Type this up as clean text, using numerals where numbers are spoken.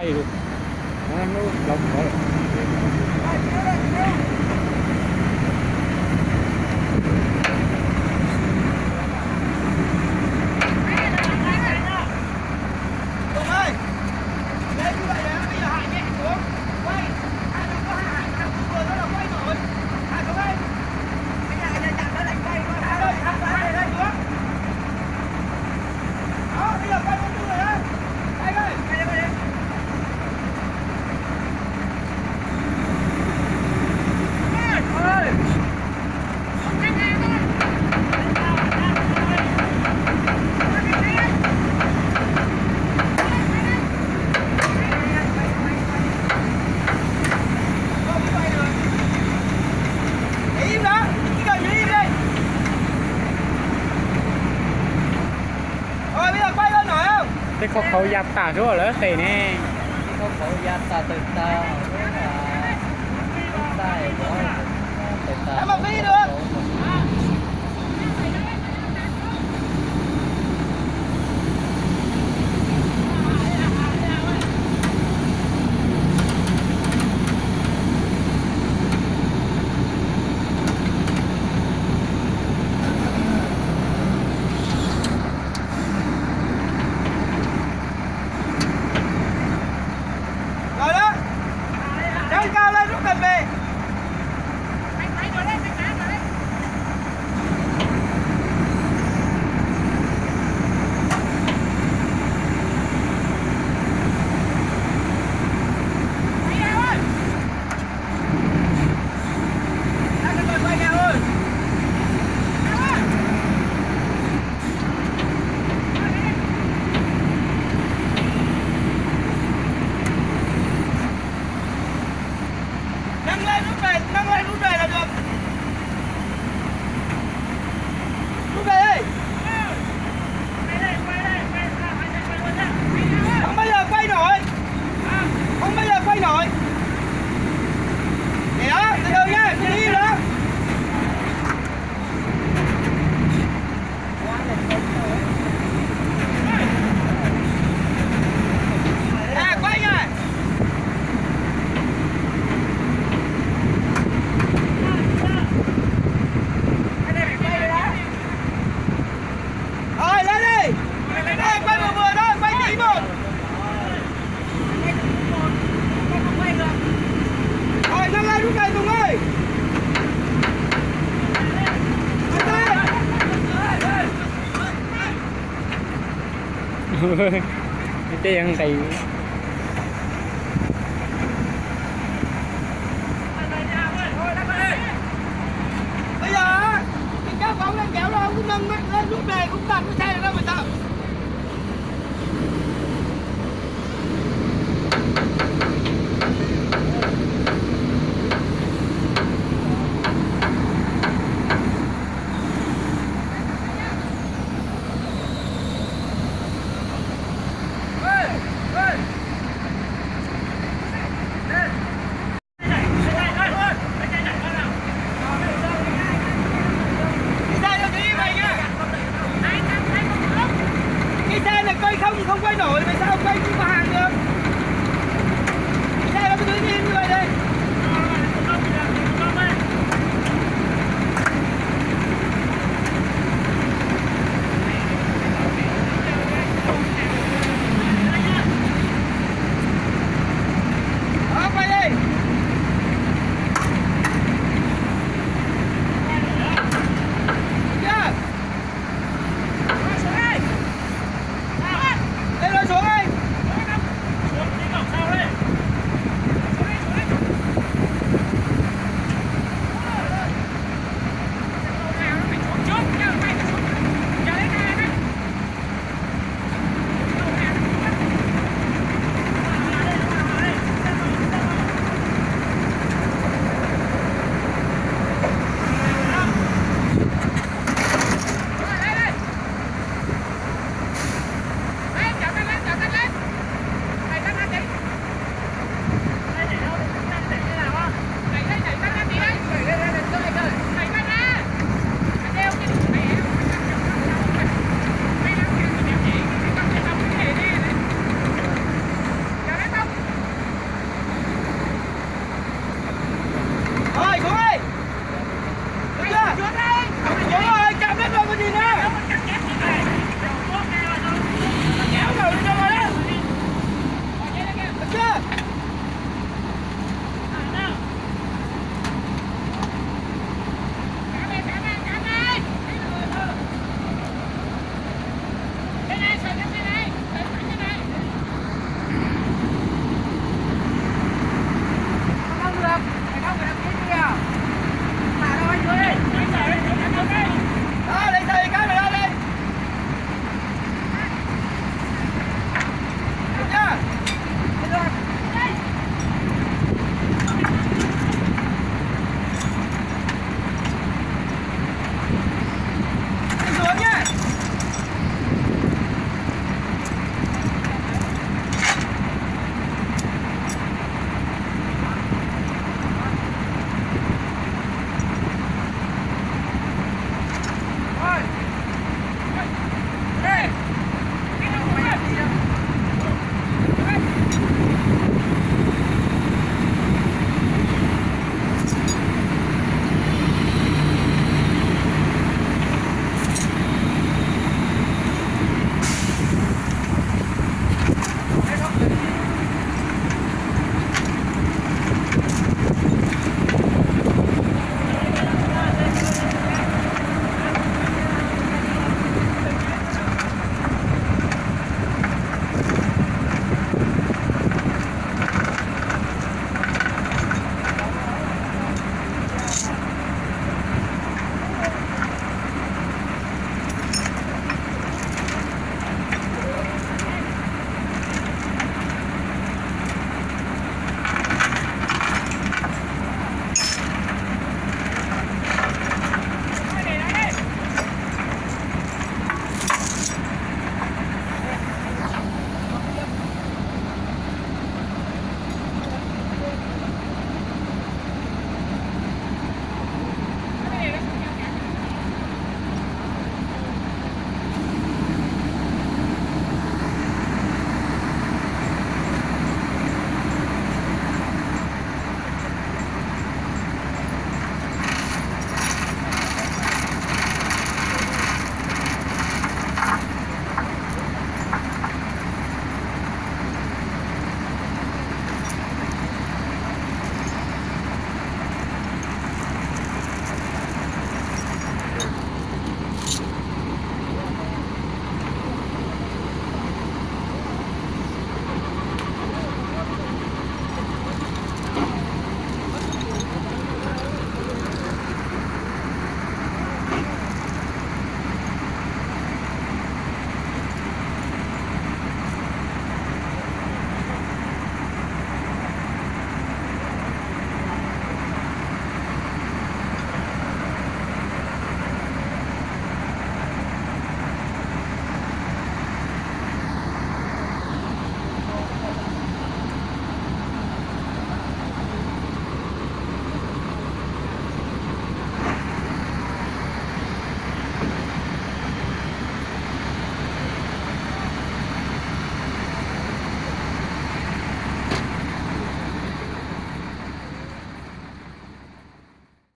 tay luôn. Nó lông rồi. Cái khẩu giáp tả rồi là tệ nè. Khẩu giáp tả từ ta em mà phi được. Rồi đó. Trên cao lên rút gần về. Nâng lên rút về là được. Rút về đi. Không bao giờ quay nổi. Không bao giờ quay nổi. Để đó, từ từ nha, từ đi đó. À, quay nha. Rồi lên đi. Đây, quay vừa vừa thôi, quay tí một. Rồi nâng lên lúc này Tùng ơi. Cái ăn tay. Bây giờ cái kéo cổng lên kéo đâu cũng nâng lên lúc này cũng đặt cái xe ra mà sao.